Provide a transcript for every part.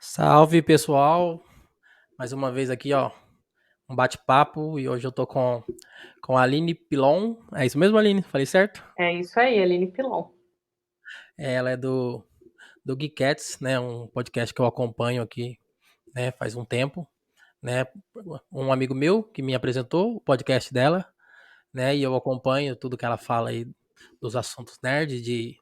Salve, pessoal. Mais uma vez aqui, ó, um bate-papo e hoje eu tô com a Aline Pilon. É isso mesmo, Aline? Falei certo? É isso aí, Aline Pilon. Ela é do Geekettes, né? Um podcast que eu acompanho aqui, né? Faz um tempo, né? Um amigo meu que me apresentou o podcast dela, né? E eu acompanho tudo que ela fala aí dos assuntos nerd,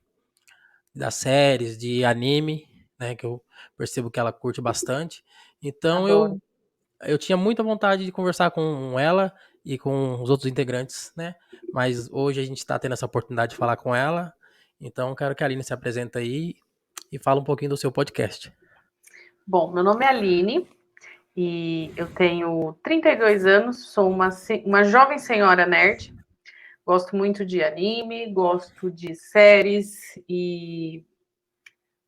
das séries, de anime, né? Que eu percebo que ela curte bastante. Então Adoro. eu tinha muita vontade de conversar com ela e com os outros integrantes, né? Mas hoje a gente está tendo essa oportunidade de falar com ela. Então, eu quero que a Aline se apresente aí e fale um pouquinho do seu podcast. Bom, meu nome é Aline e eu tenho 32 anos, sou uma jovem senhora nerd. Gosto muito de anime, gosto de séries e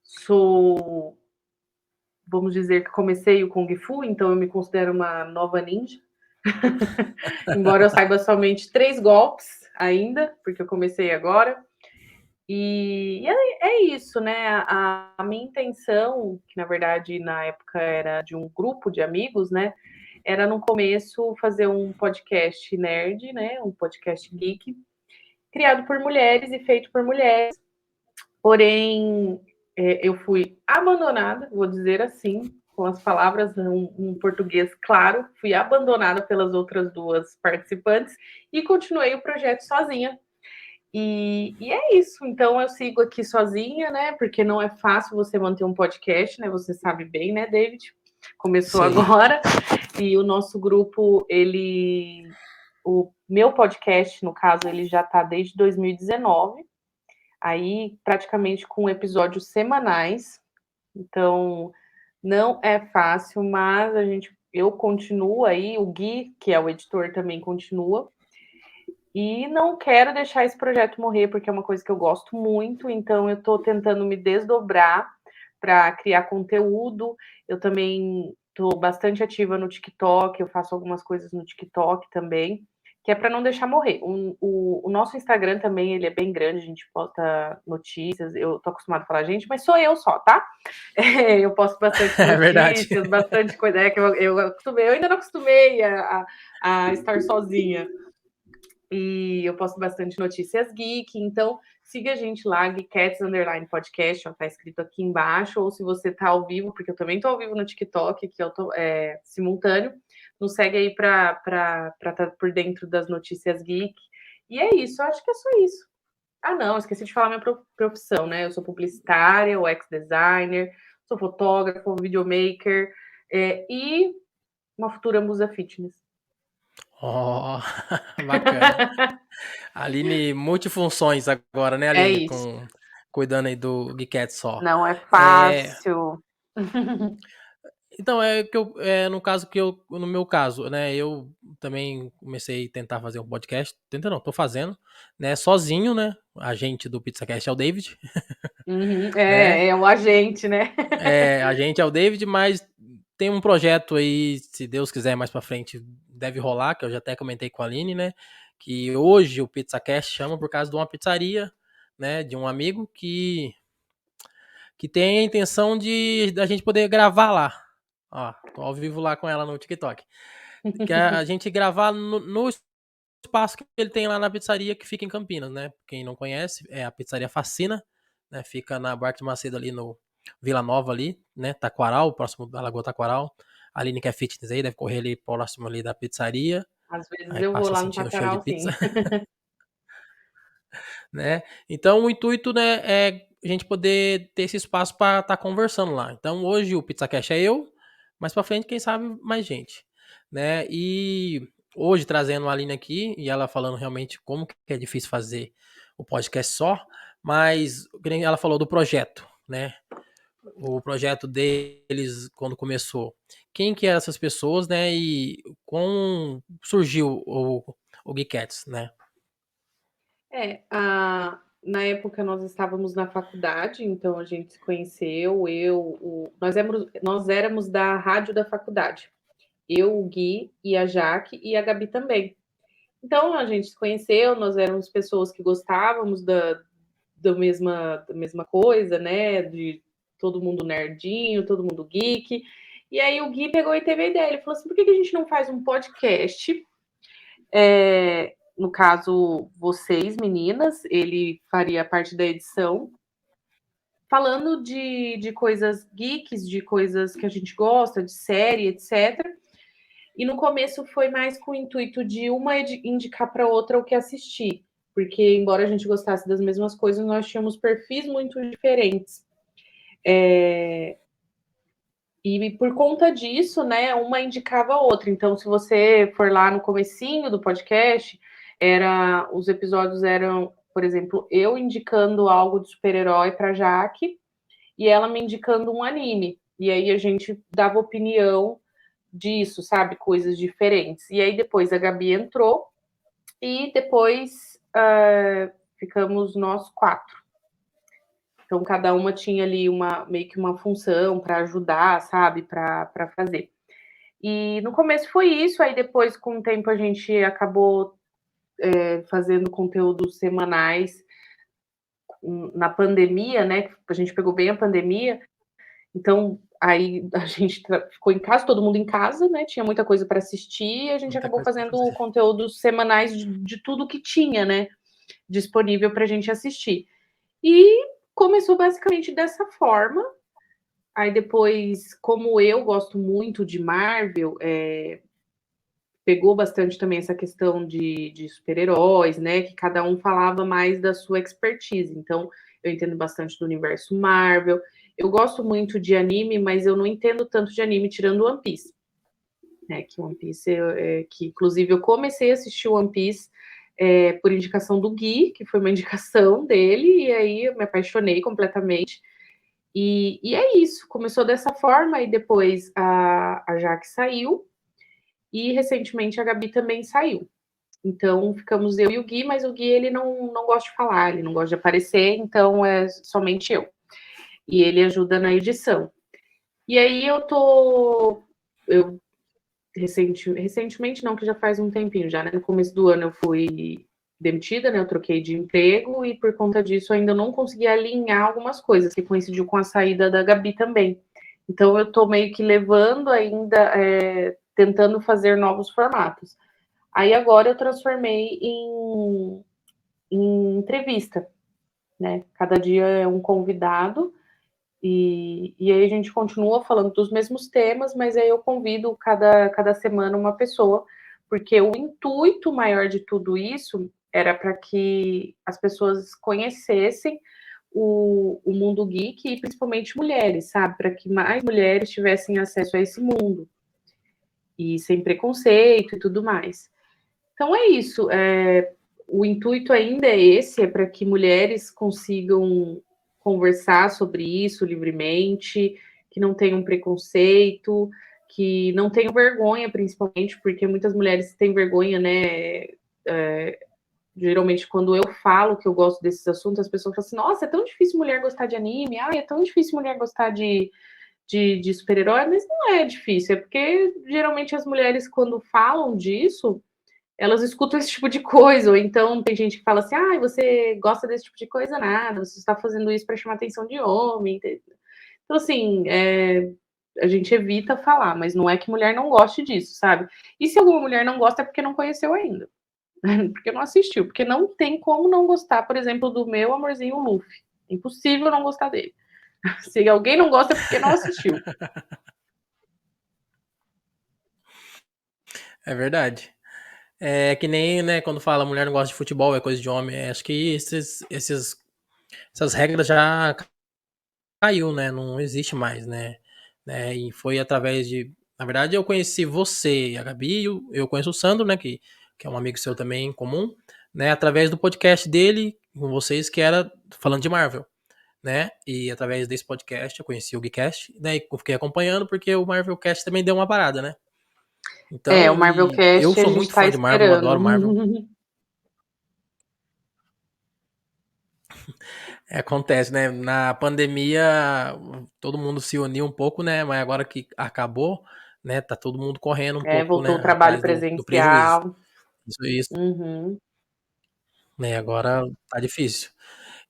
sou, vamos dizer que comecei o Kung Fu, então eu me considero uma nova ninja. Embora eu saiba somente 3 golpes ainda, porque eu comecei agora. E é isso, né? A minha intenção, que na verdade na época era de um grupo de amigos, né? Era no começo fazer um podcast nerd, né? Um podcast geek, criado por mulheres e feito por mulheres. Porém, eu fui abandonada, vou dizer assim, com as palavras um português claro, fui abandonada pelas outras duas participantes e continuei o projeto sozinha. E é isso. Então eu sigo aqui sozinha, né? Porque não é fácil você manter um podcast, né? Você sabe bem, né, David? Começou Sei. agora e o nosso grupo, o meu podcast, no caso, ele já está desde 2019, aí praticamente com episódios semanais. Então não é fácil, mas eu continuo aí, o Gui, que é o editor, também continua. E não quero deixar esse projeto morrer, porque é uma coisa que eu gosto muito, então eu estou tentando me desdobrar para criar conteúdo. Eu também estou bastante ativa no TikTok, eu faço algumas coisas no TikTok também, que é para não deixar morrer. O nosso Instagram também ele é bem grande, a gente posta notícias, eu estou acostumada a falar gente, mas sou eu só, tá? Eu posto bastante É verdade. notícias, bastante coisa, que eu ainda não acostumei a estar sozinha. E eu posto bastante notícias geek, então siga a gente lá, Geekettes Underline Podcast, ó, tá escrito aqui embaixo, ou se você tá ao vivo, porque eu também tô ao vivo no TikTok, que eu tô simultâneo, nos segue aí pra estar por dentro das notícias geek. E é isso, eu acho que é só isso. Ah, não, esqueci de falar minha profissão, né? Eu sou publicitária, UX designer, sou fotógrafo, videomaker, e uma futura musa fitness. Ó, bacana. Aline, multifunções agora, né, É Aline? isso. Cuidando aí do Geekette só. Não é É, fácil. então, no caso no meu caso, né, eu também comecei a tentar fazer um podcast, tenta não, tô fazendo, né, sozinho, né, a gente do PizzaCast é o David, Uhum. né, É o agente, né? a gente é o David, mas tem um projeto aí, se Deus quiser, mais pra frente, deve rolar, que eu já até comentei com a Aline, né, que hoje o PizzaCast chama por causa de uma pizzaria, né, de um amigo que tem a intenção de da gente poder gravar lá. Ó, tô ao vivo lá com ela no TikTok. Que a gente gravar no espaço que ele tem lá na pizzaria que fica em Campinas, né? Quem não conhece, é a Pizzaria Fascina, né? Fica na Barque Macedo ali no Vila Nova ali, né? Taquaral, próximo da Lagoa Taquaral. A Aline que é fitness aí, deve correr ali próximo ali da pizzaria. Às vezes Aí eu vou passa lá no sentindo o cheiro de Taquaral, pizza, sim. né? Então o intuito, né, é a gente poder ter esse espaço para estar conversando lá. Então hoje o Pizza Cash é eu, mais para frente quem sabe mais gente, né? E hoje trazendo a Aline aqui e ela falando realmente como que é difícil fazer o podcast só, mas ela falou do projeto, né? O projeto deles quando começou. Quem que eram essas pessoas, né? E como surgiu o Geekettes, né? Na época nós estávamos na faculdade, então a gente se conheceu, nós éramos da rádio da faculdade. Eu, o Gui e a Jaque e a Gabi também. Então a gente se conheceu, nós éramos pessoas que gostávamos da mesma coisa, né? todo mundo nerdinho, todo mundo geek. E aí o Gui pegou e teve a ideia. Ele falou assim: por que a gente não faz um podcast? No caso, vocês, meninas, ele faria parte da edição, falando de coisas geeks, de coisas que a gente gosta, de série, etc. E no começo foi mais com o intuito de uma indicar para outra o que assistir, porque embora a gente gostasse das mesmas coisas, nós tínhamos perfis muito diferentes. E por conta disso, né, uma indicava a outra. Então, se você for lá no comecinho do podcast, os episódios eram, por exemplo, eu indicando algo de super-herói para Jaque e ela me indicando um anime. E aí a gente dava opinião disso, sabe? Coisas diferentes. E aí depois a Gabi entrou e depois ficamos nós quatro. Então cada uma tinha ali meio que uma função para ajudar, sabe? Para fazer. E no começo foi isso, aí depois, com o tempo, a gente acabou fazendo conteúdos semanais na pandemia, né? A gente pegou bem a pandemia, então aí a gente ficou em casa, todo mundo em casa, né? Tinha muita coisa para assistir, e a gente Muita acabou coisa pra fazendo fazer. conteúdos semanais de tudo que tinha, né? Disponível para a gente assistir. E começou basicamente dessa forma. Aí depois, como eu gosto muito de Marvel, pegou bastante também essa questão de super-heróis, né? Que cada um falava mais da sua expertise. Então, eu entendo bastante do universo Marvel. Eu gosto muito de anime, mas eu não entendo tanto de anime tirando One Piece. Né, que One Piece, que inclusive eu comecei a assistir One Piece por indicação do Gui, que foi uma indicação dele, e aí eu me apaixonei completamente. E é isso, começou dessa forma, e depois a Jaque saiu, e recentemente a Gabi também saiu. Então ficamos eu e o Gui, mas o Gui ele não gosta de falar, ele não gosta de aparecer, então é somente eu. E ele ajuda na edição. E aí eu recentemente não, que já faz um tempinho já, né? No começo do ano eu fui demitida, né? Eu troquei de emprego e por conta disso ainda não consegui alinhar algumas coisas, que coincidiu com a saída da Gabi também. Então eu tô meio que levando ainda, tentando fazer novos formatos. Aí agora eu transformei em entrevista, né? Cada dia é um convidado e aí a gente continua falando dos mesmos temas, mas aí eu convido cada semana uma pessoa, porque o intuito maior de tudo isso era para que as pessoas conhecessem o mundo geek e principalmente mulheres, sabe? Para que mais mulheres tivessem acesso a esse mundo e sem preconceito e tudo mais. Então é isso. O intuito ainda é esse, é para que mulheres consigam conversar sobre isso livremente, que não tenham preconceito, que não tenham vergonha, principalmente, porque muitas mulheres têm vergonha, né? Geralmente, quando eu falo que eu gosto desses assuntos, as pessoas falam assim: nossa, é tão difícil mulher gostar de anime, é tão difícil mulher gostar de super-herói, mas não é difícil, é porque geralmente as mulheres, quando falam disso, elas escutam esse tipo de coisa, ou então tem gente que fala assim, você gosta desse tipo de coisa, nada, você está fazendo isso para chamar atenção de homem. Então, assim, a gente evita falar, mas não é que mulher não goste disso, sabe? E se alguma mulher não gosta é porque não conheceu ainda, porque não assistiu, porque não tem como não gostar, por exemplo, do meu amorzinho Luffy. Impossível não gostar dele. Se alguém não gosta é porque não assistiu. É verdade. É que nem, né, quando fala mulher não gosta de futebol, é coisa de homem. Acho que essas regras já caiu, né? Não existe mais, né? E foi através de. Na verdade, eu conheci você e a Gabi, e eu conheço o Sandro, né? Que é um amigo seu também em comum, né? Através do podcast dele com vocês, que era falando de Marvel, né? E através desse podcast eu conheci o Geekcast, né? E eu fiquei acompanhando porque o Marvelcast também deu uma parada, né? O Então, e eu Marvelcast a sou gente muito está fã de Marvel, eu esperando. adoro Marvel. Acontece, né? Na pandemia, todo mundo se uniu um pouco, né? Mas agora que acabou, né? Tá todo mundo correndo um pouco, né? Voltou o trabalho Atrás do prejuízo. presencial. Isso, Uhum. né? Agora tá difícil.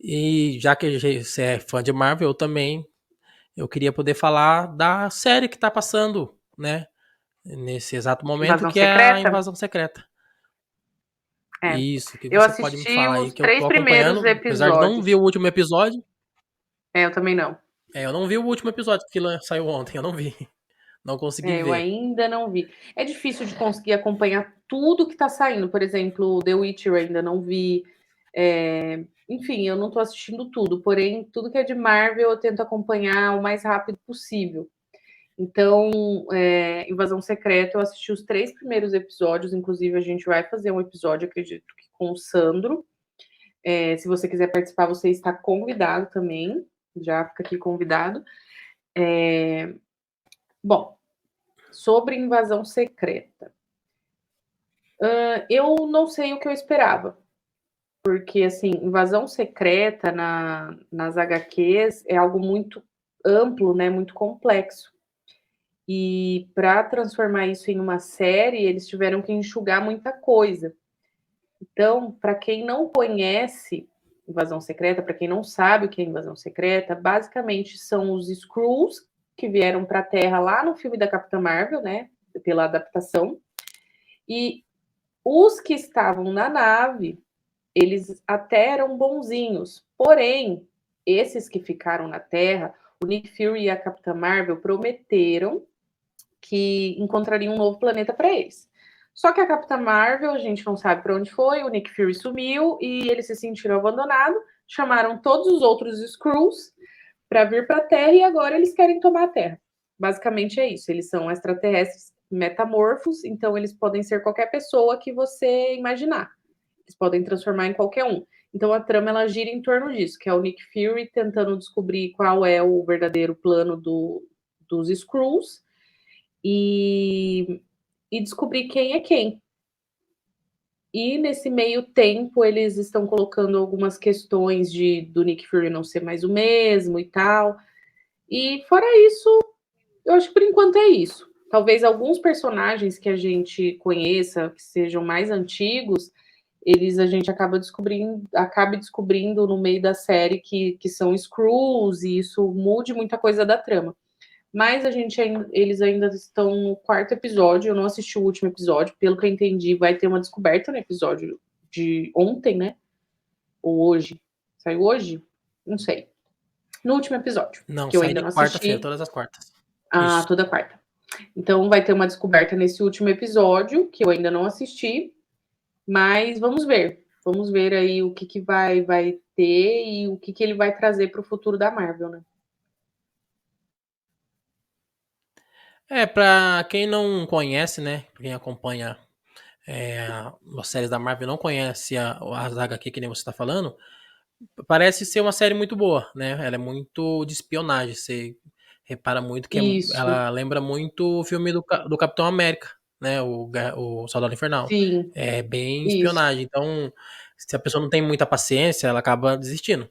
E já que você é fã de Marvel, eu também, eu queria poder falar da série que tá passando, né? Nesse exato momento, Invasão que é a Secreta? Invasão Secreta. É. Isso, o que Eu você pode me assisti falar aí, os que eu 3 tô primeiros acompanhando, apesar de não ver o episódios. último episódio. Eu também não. Eu não vi o último episódio que saiu ontem, eu não vi. Não consegui Eu ver. ainda não vi. É difícil de conseguir acompanhar tudo que tá saindo. Por exemplo, The Witcher eu ainda não vi. Enfim, eu não tô assistindo tudo. Porém, tudo que é de Marvel eu tento acompanhar o mais rápido possível. Então, Invasão Secreta, eu assisti os 3 primeiros episódios. Inclusive, a gente vai fazer um episódio, acredito que com o Sandro. Se você quiser participar, você está convidado também. Já fica aqui convidado. Bom, sobre Invasão Secreta. Eu não sei o que eu esperava. Porque, assim, Invasão Secreta nas HQs é algo muito amplo, né? Muito complexo. E para transformar isso em uma série, eles tiveram que enxugar muita coisa. Então, para quem não conhece Invasão Secreta, para quem não sabe o que é Invasão Secreta, basicamente são os Skrulls que vieram para a Terra lá no filme da Capitã Marvel, né? Pela adaptação. E os que estavam na nave, eles até eram bonzinhos. Porém, esses que ficaram na Terra, o Nick Fury e a Capitã Marvel prometeram que encontrariam um novo planeta para eles. Só que a Capitã Marvel, a gente não sabe para onde foi, o Nick Fury sumiu e eles se sentiram abandonados, chamaram todos os outros Skrulls para vir para a Terra e agora eles querem tomar a Terra. Basicamente é isso, eles são extraterrestres metamorfos, então eles podem ser qualquer pessoa que você imaginar. Eles podem transformar em qualquer um. Então a trama ela gira em torno disso, que é o Nick Fury tentando descobrir qual é o verdadeiro plano dos Skrulls e descobrir quem é quem. E nesse meio tempo eles estão colocando algumas questões do Nick Fury não ser mais o mesmo e tal. E fora isso, eu acho que por enquanto é isso. Talvez alguns personagens que a gente conheça, que sejam mais antigos, a gente acabe descobrindo no meio da série que são Skrulls, e isso mude muita coisa da trama. Mas eles ainda estão no 4º episódio. Eu não assisti o último episódio. Pelo que eu entendi, vai ter uma descoberta no episódio de ontem, né? Ou hoje. Saiu hoje? Não sei. No último episódio, Não, que eu sai ainda de não quarta-feira, assisti. todas as quartas. Ah, Isso. toda quarta. Então vai ter uma descoberta nesse último episódio, que eu ainda não assisti. Mas vamos ver. Vamos ver aí o que vai ter e o que ele vai trazer para o futuro da Marvel, né? Pra quem não conhece, né? Quem acompanha as séries da Marvel não conhece as HQ que nem você tá falando, parece ser uma série muito boa, né? Ela é muito de espionagem. Você repara muito que Isso, ela lembra muito o filme do Capitão América, né? O Soldado Invernal. sim, É bem isso. espionagem. Então, se a pessoa não tem muita paciência, ela acaba desistindo.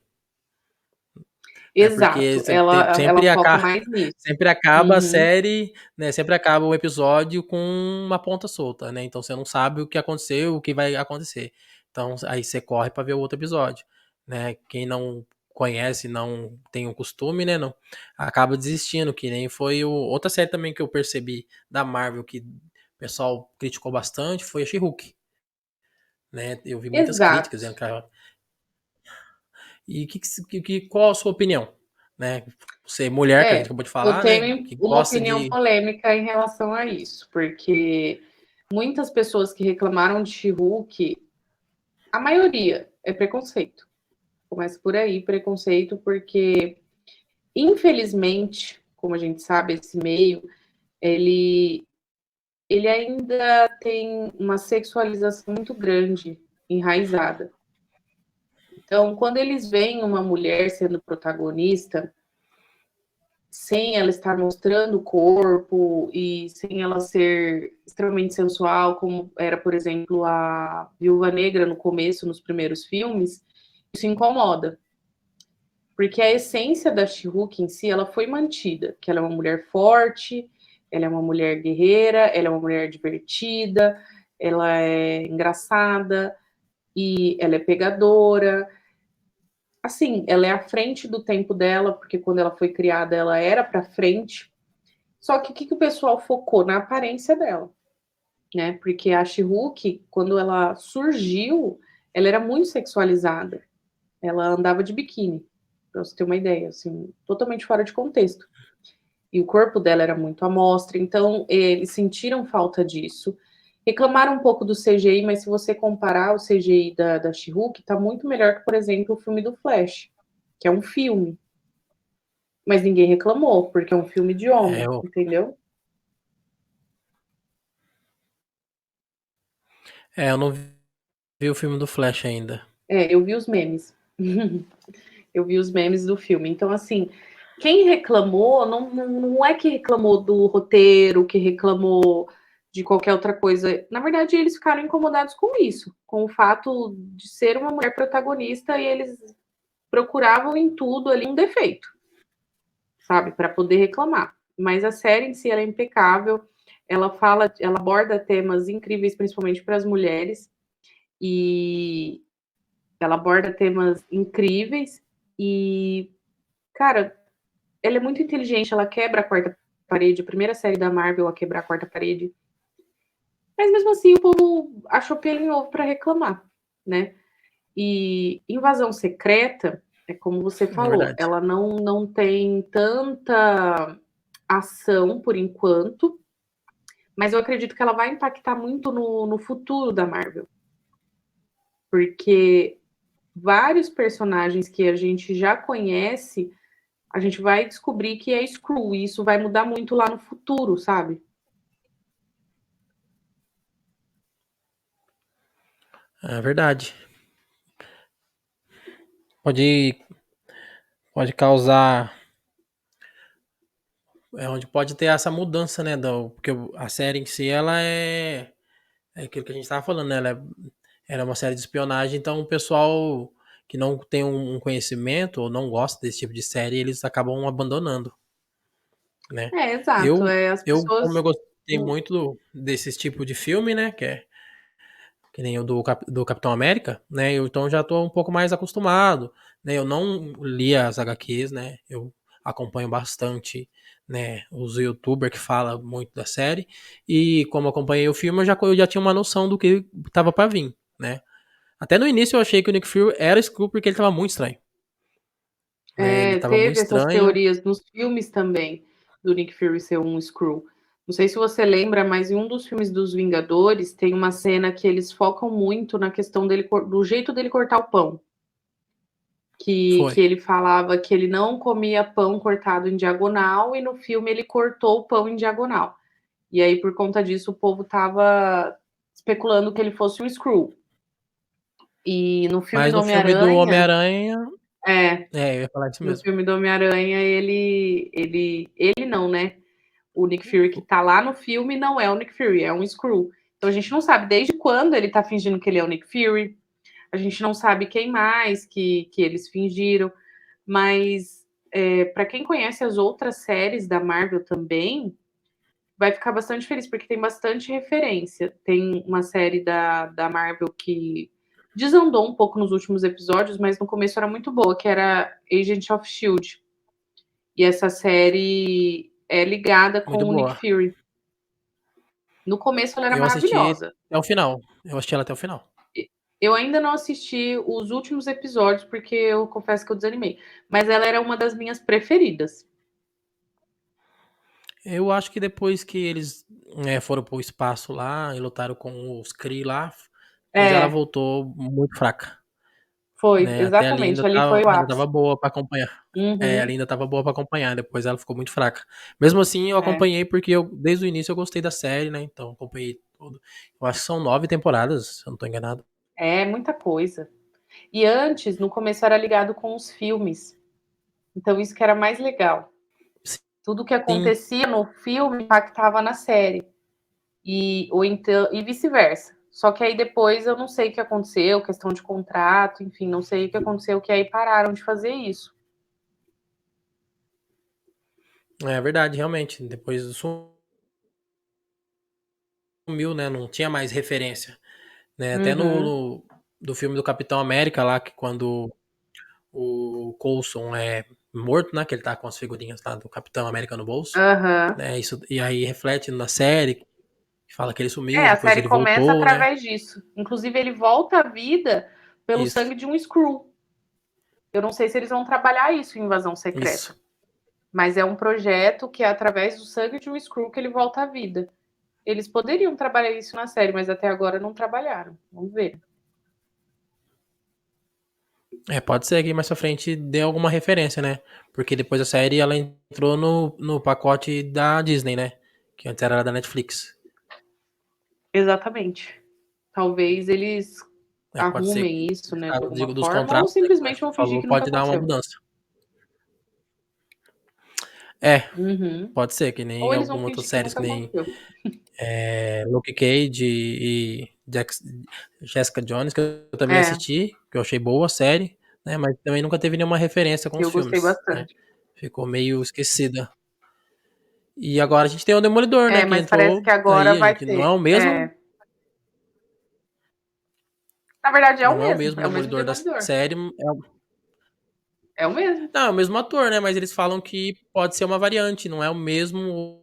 Né? Porque Exato, ela foca mais nisso. sempre acaba a Uhum. série, né? Sempre acaba o episódio com uma ponta solta, né? Então você não sabe o que aconteceu, o que vai acontecer. Então aí você corre para ver o outro episódio, né? Quem não conhece, não tem o costume, né? Não acaba desistindo, que nem foi outra série também que eu percebi da Marvel que o pessoal criticou bastante foi a She-Hulk, né? Eu vi muitas críticas Exato. dizendo que qual a sua opinião? Né? Você, mulher, que a gente acabou de Eu falar, né? tenho Que uma gosta opinião de. polêmica em relação a isso, porque muitas pessoas que reclamaram de She-Hulk, a maioria é preconceito. Começa por aí, preconceito, porque infelizmente, como a gente sabe, esse meio, ele, ele ainda tem uma sexualização muito grande, enraizada. Então, quando eles veem uma mulher sendo protagonista, sem ela estar mostrando o corpo e sem ela ser extremamente sensual, como era, por exemplo, a Viúva Negra no começo, nos primeiros filmes, isso incomoda. Porque a essência da She-Hulk em si, ela foi mantida, que ela é uma mulher forte, ela é uma mulher guerreira, ela é uma mulher divertida, ela é engraçada e ela é pegadora. assim, ela é à frente do tempo dela, porque quando ela foi criada, ela era para frente. Só que o que o pessoal focou? Na aparência dela, né? Porque a She-Hulk, quando ela surgiu, ela era muito sexualizada. Ela andava de biquíni, para você ter uma ideia, assim, totalmente fora de contexto. E o corpo dela era muito à mostra, então eles sentiram falta disso. Reclamaram um pouco do CGI, mas se você comparar o CGI da She-Hulk, tá muito melhor que, por exemplo, o filme do Flash, que é um filme. Mas ninguém reclamou, porque é um filme de É, homem, entendeu? eu não vi o filme do Flash ainda. É, eu vi os memes. Eu vi os memes do filme. Então, assim, quem reclamou não é que reclamou do roteiro, que reclamou de qualquer outra coisa. Na verdade, eles ficaram incomodados com isso, com o fato de ser uma mulher protagonista e eles procuravam em tudo ali um defeito, sabe, para poder reclamar. Mas a série em si ela é impecável. Ela aborda temas incríveis, principalmente para as mulheres, e ela aborda temas incríveis e, cara, ela é muito inteligente, ela quebra a quarta parede, a primeira série da Marvel a quebrar a quarta parede. Mas mesmo assim o povo achou pelo em ovo para reclamar, né? E Invasão Secreta, é como você É falou, verdade. ela não tem tanta ação por enquanto, mas eu acredito que ela vai impactar muito no futuro da Marvel, porque vários personagens que a gente já conhece, a gente vai descobrir que é Skrull, e isso vai mudar muito lá no futuro, sabe? É verdade. Pode, pode causar. É onde pode ter essa mudança, né? Porque a série em si, ela é aquilo que a gente estava falando, né? Ela é uma série de espionagem, então o pessoal que não tem um conhecimento ou não gosta desse tipo de série, eles acabam abandonando, né? É, exato. Eu, É, as como eu pessoas. gostei muito desses tipo de filme, né? Que nem o do Capitão América, né? Eu então já tô um pouco mais acostumado, né? Eu não li as HQs, né? Eu acompanho bastante, né? Os YouTubers que falam muito da série e como eu acompanhei o filme, eu já tinha uma noção do que tava para vir, né? Até no início eu achei que o Nick Fury era Skrull porque ele tava muito estranho, né? Ele É, tava muito teve essas estranho. teorias nos filmes também, do Nick Fury ser um Skrull. Não sei se você lembra, mas em um dos filmes dos Vingadores tem uma cena que eles focam muito na questão dele, do jeito dele cortar o pão. Que Foi. ele falava que ele não comia pão cortado em diagonal, e no filme ele cortou o pão em diagonal. E aí, por conta disso, o povo tava especulando que ele fosse um Skrull. E no filme Mas do no filme do Homem-Aranha, Homem-Aranha, é, eu ia falar isso no mesmo. filme do Homem-Aranha, ele não, né? O Nick Fury que tá lá no filme não é o Nick Fury, é um Skrull. Então a gente não sabe desde quando ele tá fingindo que ele é o Nick Fury. A gente não sabe quem mais que eles fingiram. Mas para quem conhece as outras séries da Marvel também, vai ficar bastante feliz, porque tem bastante referência. Tem uma série da Marvel que desandou um pouco nos últimos episódios, mas no começo era muito boa, que era Agent of Shield. E essa série é ligada Muito com o Nick boa. Fury. No começo ela era Eu assisti maravilhosa. até o final. Eu assisti ela até o final. Eu ainda não assisti os últimos episódios, porque eu confesso que eu desanimei. Mas ela era uma das minhas preferidas. Eu acho que depois que eles foram pro espaço lá e lutaram com os Kree lá, depois ela É, voltou muito fraca, foi, né? Até ali exatamente. Ali foi o ainda tava ápice. boa pra acompanhar. É, ali Uhum, ainda tava boa pra acompanhar, depois ela ficou muito fraca. Mesmo assim, eu é. acompanhei porque desde o início eu gostei da série, né? Então acompanhei tudo. Eu acho que são 9 temporadas, se eu não tô enganado. É muita coisa. E antes, no começo, era ligado com os filmes. Então, isso que era mais legal. Tudo que Sim, acontecia no filme impactava na série. Ou então, e vice-versa. Só que aí depois eu não sei o que aconteceu, questão de contrato, enfim, não sei o que aconteceu, que aí pararam de fazer isso. é verdade, realmente. Depois sumiu, né? Não tinha mais referência, né? Até Uhum. do filme do Capitão América lá, que quando o Coulson é morto, né? Que ele tá com as figurinhas lá do Capitão América no bolso. Aham. Né, isso, e aí reflete na série, fala que ele sumiu, A depois série ele começa voltou, né? através disso. Inclusive, ele volta à vida pelo Isso, sangue de um Skrull. Eu não sei se eles vão trabalhar isso em Invasão isso. Secreta. Mas é um projeto que é através do sangue de um Skrull que ele volta à vida. Eles poderiam trabalhar isso na série, mas até agora não trabalharam. Vamos ver. É, pode ser que mais pra frente dê alguma referência, né? Porque depois a série ela entrou no pacote da Disney, né? Que antes era da Netflix. Exatamente. Talvez eles É, pode ser arrumem que, isso, por né, de causa alguma dos forma, ou contratos, né, que simplesmente você vão fingir falou, que nunca pode dar uma aconteceu. mudança. É, Uhum. pode ser, que nem Ou eles vão algumas outras fingir que séries, nunca que nem aconteceu. Luke Cage e Jessica Jones, que eu também É, assisti, que eu achei boa a série, né? Mas também nunca teve nenhuma referência com os eu gostei filmes, né? bastante. Ficou meio esquecida. E agora a gente tem o Demolidor, né? É, Que mas parece entrou que agora aí, a vai gente não é ter. o mesmo, É, na verdade, não é o é o mesmo Demolidor da Demolidor. série, É o mesmo. não, é o mesmo ator, né? Mas eles falam que pode ser uma variante, não é o mesmo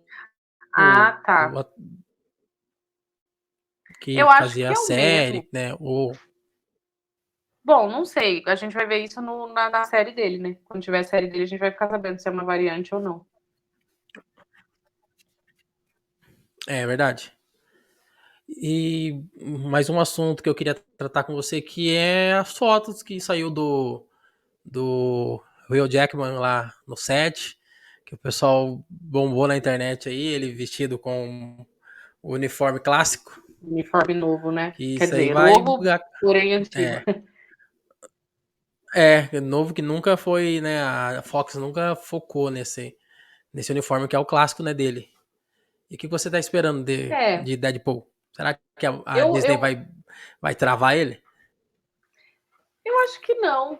Ah, tá. que Eu acho fazia que a é o mesmo. série, né? Ou Bom, não sei. A gente vai ver isso na série dele, né? Quando tiver a série dele, a gente vai ficar sabendo se é uma variante ou não. é verdade. E mais um assunto que eu queria tratar com você, que é as fotos que saiu do Will Jackman lá no set, que o pessoal bombou na internet aí, ele vestido com o uniforme clássico, Uniforme novo, né? que Quer isso aí dizer, vai novo, porém antigo. é, novo que nunca foi, né, a Fox nunca focou nesse uniforme que é o clássico, né, dele. E o que você tá esperando É, de Deadpool? Será que a eu, Disney eu, vai travar ele? eu acho que não.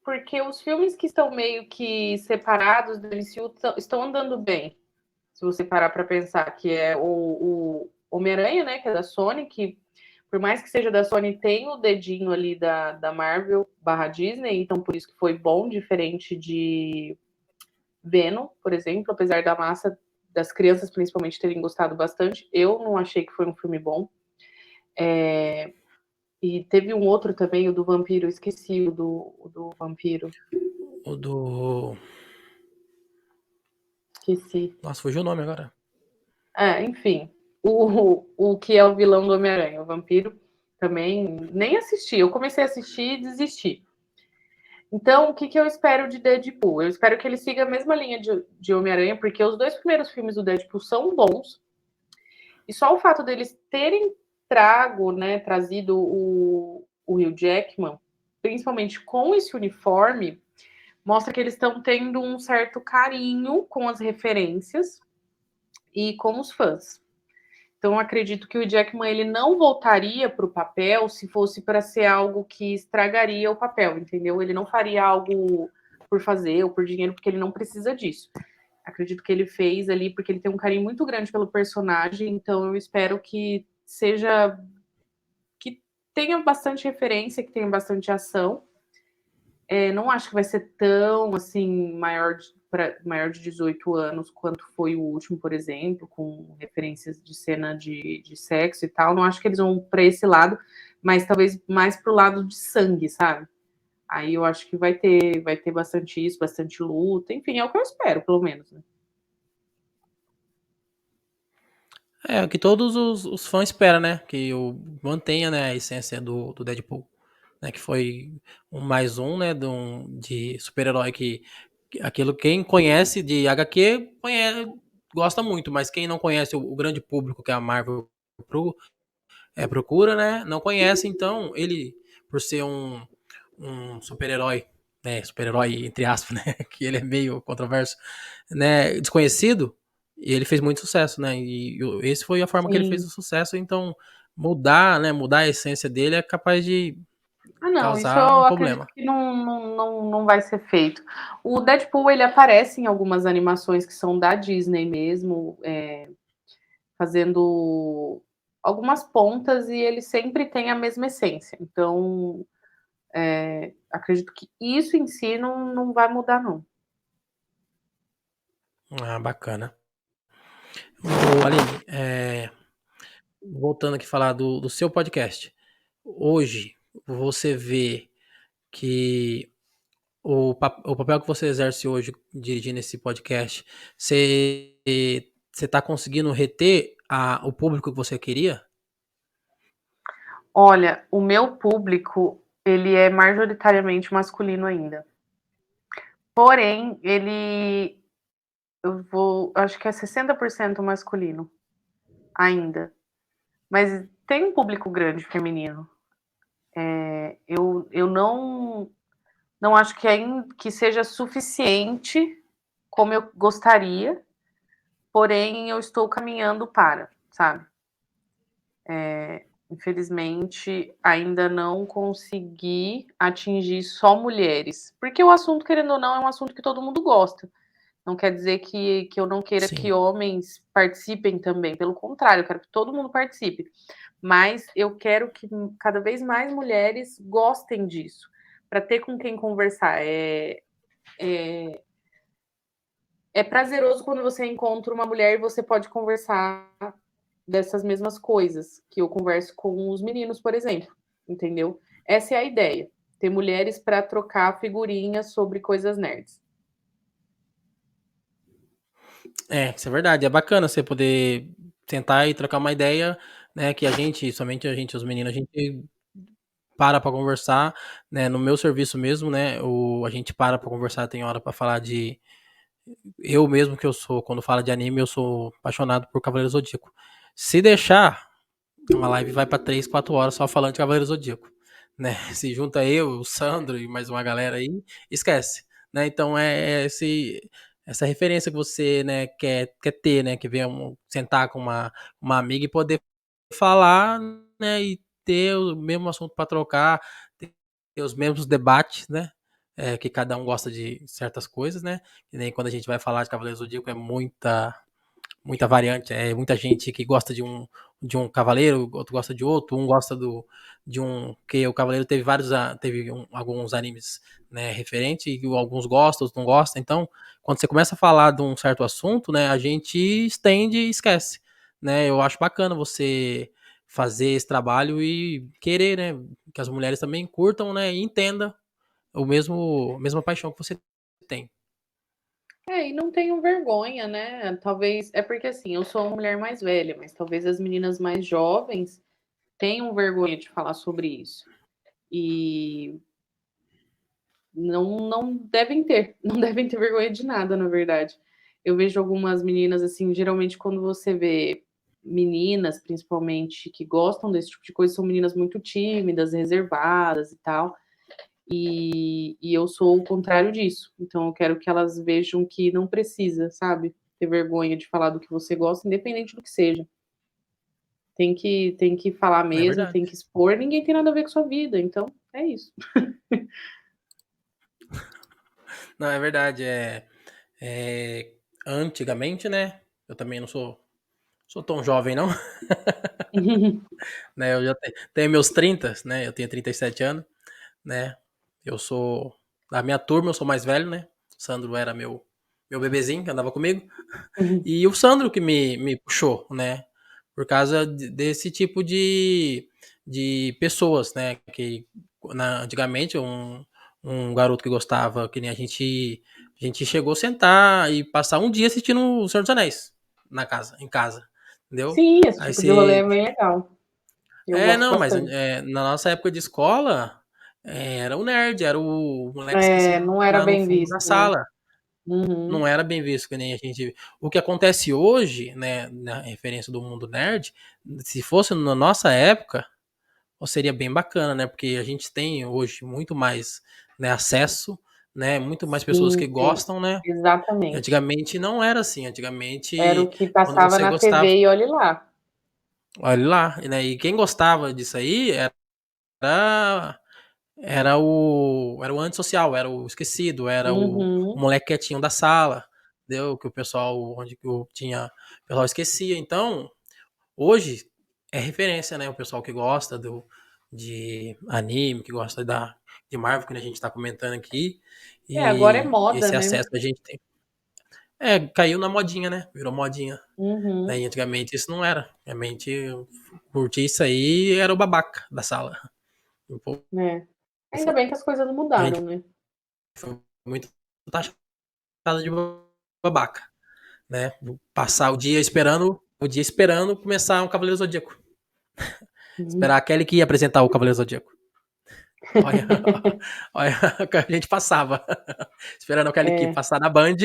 Porque os filmes que estão meio que separados do MCU estão andando bem. Se você parar para pensar, que é o Homem-Aranha, né? Que é da Sony, que por mais que seja da Sony, tem o dedinho ali da Marvel barra Disney, então por isso que foi bom, diferente de Venom, por exemplo, apesar da massa das crianças principalmente terem gostado bastante, eu não achei que foi um filme bom. E teve um outro também, o do vampiro, esqueci o do vampiro, O do. esqueci. Nossa, fugiu o nome agora. Enfim, o que é o vilão do Homem-Aranha, o vampiro, também nem assisti. Eu comecei a assistir e desisti. Então, o que, que eu espero de Deadpool? Eu espero que ele siga a mesma linha de Homem-Aranha, porque os dois primeiros filmes do Deadpool são bons. E só o fato deles terem trazido o Hugh Jackman, principalmente com esse uniforme, mostra que eles estão tendo um certo carinho com as referências e com os fãs. Então, acredito que o Jackman ele não voltaria para o papel se fosse para ser algo que estragaria o papel, entendeu? Ele não faria algo por fazer ou por dinheiro, porque ele não precisa disso. Acredito que ele fez ali porque ele tem um carinho muito grande pelo personagem, então eu espero que seja que tenha bastante referência, que tenha bastante ação. Não acho que vai ser tão assim maior de 18 anos quanto foi o último, por exemplo, com referências de cena de sexo e tal. Não acho que eles vão para esse lado, mas talvez mais pro lado de sangue, sabe? Aí eu acho que vai ter bastante isso, bastante luta, enfim, é o que eu espero, pelo menos, né? É, o que todos os fãs esperam, né? Que mantenha, né, a essência do Deadpool. Né, que foi um mais um, né? De super-herói que aquilo quem conhece de HQ gosta muito, mas quem não conhece o grande público que a Marvel pro, procura, né? Não conhece, então ele, por ser um super-herói, né? Super-herói, entre aspas, né? Que ele é meio controverso, né? Desconhecido, e ele fez muito sucesso, né? E esse foi a forma que ele fez Sim. o sucesso, então mudar, né? Mudar a essência dele é capaz de Ah, não, isso causar um eu acredito problema. que não vai ser feito. O Deadpool, ele aparece em algumas animações que são da Disney mesmo, fazendo algumas pontas e ele sempre tem a mesma essência. Então, Acredito que isso em si não vai mudar, não. Ah, bacana. Ô, Aline, voltando aqui a falar do seu podcast. Hoje, você vê que o papel que você exerce hoje dirigindo esse podcast, você está conseguindo reter o público que você queria? Olha, o meu público, ele é majoritariamente masculino ainda. Porém, acho que é 60% masculino ainda. Mas tem um público grande feminino. Eu não acho que seja suficiente como eu gostaria, porém eu estou caminhando para, sabe? Infelizmente, ainda não consegui atingir só mulheres. Porque o assunto, querendo ou não, é um assunto que todo mundo gosta. Não quer dizer que eu não queira que Sim. homens participem também. Pelo contrário, eu quero que todo mundo participe. Mas eu quero que cada vez mais mulheres gostem disso, para ter com quem conversar. É prazeroso quando você encontra uma mulher e você pode conversar dessas mesmas coisas que eu converso com os meninos, por exemplo, entendeu? Essa é a ideia. Ter mulheres para trocar figurinhas sobre coisas nerds. Isso é verdade. É bacana você poder tentar e trocar uma ideia, né? Que somente a gente, os meninos, a gente para conversar, né? No meu serviço mesmo, né? A gente para conversar, tem hora para falar de. Eu mesmo que eu sou, quando fala de anime, eu sou apaixonado por Cavaleiro Zodíaco. Se deixar, uma live vai para 3, 4 horas só falando de Cavaleiro Zodíaco, né? Se junta eu, o Sandro e mais uma galera aí, esquece, né? Então essa referência que você, né, quer ter, né, que vem sentar com uma amiga e poder falar, né, e ter o mesmo assunto para trocar, ter os mesmos debates, né? Que cada um gosta de certas coisas, né? E nem quando a gente vai falar de Cavaleiro Zodíaco é muita variante, muita gente que gosta de um cavaleiro, outro gosta de outro, um gosta de um que o cavaleiro teve alguns animes, né, referente e alguns gostam, outros não gostam. Então, quando você começa a falar de um certo assunto, né, a gente estende e esquece, né? Eu acho bacana você fazer esse trabalho e querer, né, que as mulheres também curtam, né, e entendam a mesma paixão que você tem. E não tenham vergonha, né? Talvez. É porque assim, eu sou uma mulher mais velha, mas talvez as meninas mais jovens tenham vergonha de falar sobre isso. E não devem ter, não devem ter vergonha de nada, na verdade. Eu vejo algumas meninas, assim, geralmente quando você vê meninas, principalmente, que gostam desse tipo de coisa, são meninas muito tímidas, reservadas e tal. E eu sou o contrário disso. Então eu quero que elas vejam que não precisa, sabe? Ter vergonha de falar do que você gosta, independente do que seja. Tem que falar É mesmo, verdade. tem que expor. Ninguém tem nada a ver com sua vida. Então é isso. Não, é verdade. É, antigamente, né? Eu também não sou tão jovem, não. Né, eu já tenho meus 30, né? Eu tenho 37 anos, né? Eu sou. Da minha turma, eu sou mais velho, né? O Sandro era meu bebezinho que andava comigo. E o Sandro que me puxou, né? Por causa desse tipo de pessoas, né? Que antigamente um garoto que gostava, que nem a gente chegou a sentar e passar um dia assistindo o Senhor dos Anéis em casa, entendeu? Sim, esse Aí tipo de rolê é você. bem legal. Eu gosto Não, mas bastante. na nossa época de escola, era o nerd, era o moleque esquecido Não era no bem fundo da visto, né? sala. Uhum. Não era bem visto que nem a gente. O que acontece hoje, né, na referência do mundo nerd, se fosse na nossa época, seria bem bacana, né? Porque a gente tem hoje muito mais, né, acesso, né? Muito mais pessoas que Sim, sim, gostam, né? exatamente. Antigamente não era assim. Era o Antigamente, que quando passava você na gostava, TV e olhe lá. olha lá, né? E quem gostava disso aí era o antissocial, era o esquecido, era o Uhum. moleque quietinho da sala, entendeu? Que o pessoal, onde que o pessoal esquecia. Então, hoje é referência, né? O pessoal que gosta de anime, que gosta de Marvel, que a gente tá comentando aqui. Agora é E moda, esse né? acesso a gente tem. Caiu na modinha, né? Virou modinha. Uhum, Né? E antigamente isso não era. Antigamente curtir isso aí era o babaca da sala. Um pouco, né? Ainda bem que as coisas a mudaram, gente né? foi muito taxado de babaca, né? Passar o dia esperando começar um Cavaleiro Zodíaco. Uhum. Esperar aquele que ia apresentar o Cavaleiro Zodíaco. Olha, olha o que a gente passava. Esperando aquele que É, passar na Band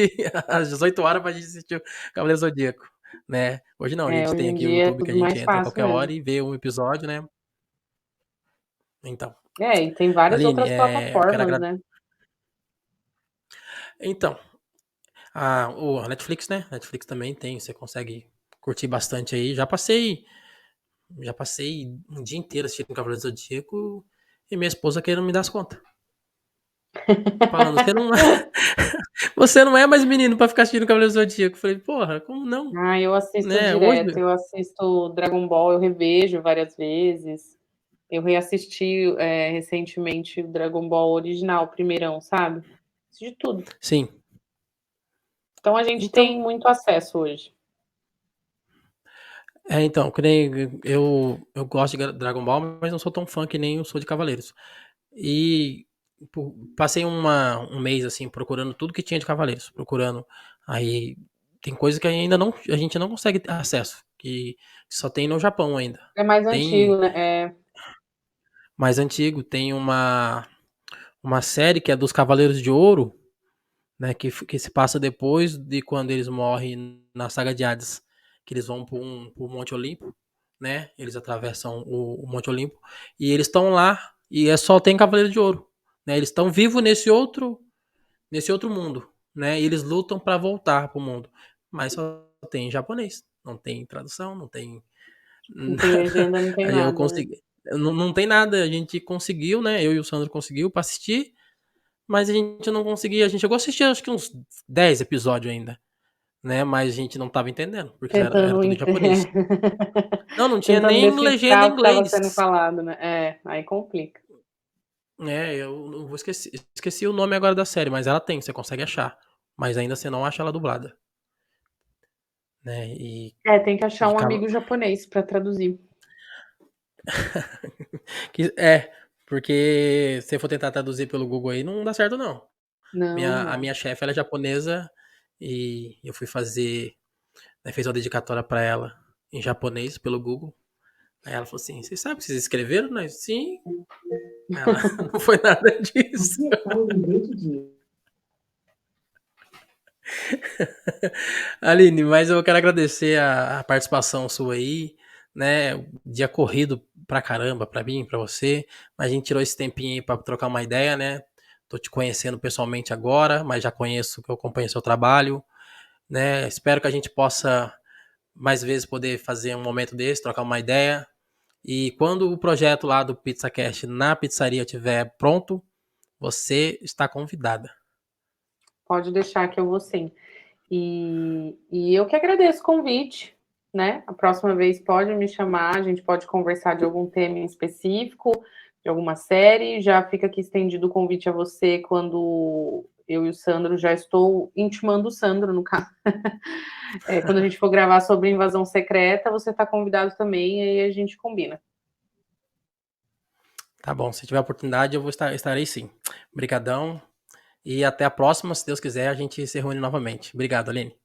às 18 horas pra gente assistir o Cavaleiro Zodíaco, né? Hoje não, a gente hoje tem em aqui o dia é YouTube que a tudo gente mais entra a fácil qualquer hora mesmo. e vê um episódio, né? Então, E tem várias Aline, outras eu quero plataformas, agradecer. né? Então, a Netflix, né? Netflix também tem, você consegue curtir bastante aí. Já passei um dia inteiro assistindo Cavaleiro do Zodíaco e minha esposa querendo me dar as contas. Falando, você não é mais menino pra ficar assistindo Cavaleiro do Zodíaco. Eu falei, porra, como não? Ah, eu assisto Né? Hoje, direto, eu assisto Dragon Ball, eu revejo várias vezes. Eu reassisti recentemente o Dragon Ball original, o primeirão, sabe? Assisti de tudo. sim. Então a gente Então, tem muito acesso hoje. que nem eu gosto de Dragon Ball, mas não sou tão fã que nem eu sou de Cavaleiros. E passei um mês assim procurando tudo que tinha de Cavaleiros, procurando. Aí tem coisa que a gente não consegue ter acesso, que só tem no Japão ainda. É mais Tem antigo, né? É, mais antigo, tem uma série que é dos Cavaleiros de Ouro, né, que se passa depois de quando eles morrem na saga de Hades, que eles vão pro Monte Olimpo, né? Eles atravessam o Monte Olimpo e eles estão lá e só tem Cavaleiro de Ouro, né? Eles estão vivos nesse outro mundo, né? E eles lutam para voltar pro mundo, mas só tem em japonês, não tem tradução, não tem. não tem legenda, não tem Aí eu nada, né? consegui. Não tem nada, a gente conseguiu, né? Eu e o Sandro conseguiu para assistir, mas a gente não conseguia. A gente chegou a assistir acho que uns 10 episódios ainda, né? Mas a gente não tava entendendo, porque era Tentando, tudo em japonês. Não, não tinha tentando nem legenda decifrar em o que estava sendo inglês. falado, né? Aí complica. Eu não vou esqueci o nome agora da série, mas ela tem, você consegue achar. Mas ainda você não acha ela dublada, né? Tem que achar E um amigo japonês para traduzir. porque se for tentar traduzir pelo Google aí, não dá certo, não. Não, A não. minha chefe, ela é japonesa e eu fui fazer, né, fez uma dedicatória para ela em japonês pelo Google. Aí ela falou assim: vocês sabem que vocês escreveram? Nós, sim. Ela, não foi nada disso. Aqui está o lembrete de. Aline, mas eu quero agradecer a participação sua aí, né? Dia corrido pra caramba, pra mim, pra você. Mas a gente tirou esse tempinho aí pra trocar uma ideia, né? Tô te conhecendo pessoalmente agora, mas já conheço, que eu acompanho seu trabalho, né? Espero que a gente possa mais vezes poder fazer um momento desse, trocar uma ideia. E quando o projeto lá do PizzaCast na pizzaria estiver pronto, você está convidada. Pode deixar que eu vou sim. E eu que agradeço o convite, né? A próxima vez pode me chamar, a gente pode conversar de algum tema em específico, de alguma série. Já fica aqui estendido o convite a você quando eu e o Sandro já estou intimando o Sandro, no caso. Quando a gente for gravar sobre invasão secreta, você está convidado também, e aí a gente combina. Tá bom, se tiver oportunidade, estarei sim. Obrigadão. E até a próxima, se Deus quiser, a gente se reúne novamente. Obrigado, Aline.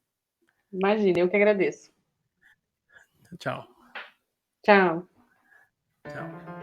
Imagina, eu que agradeço. Tchau. Tchau. Tchau.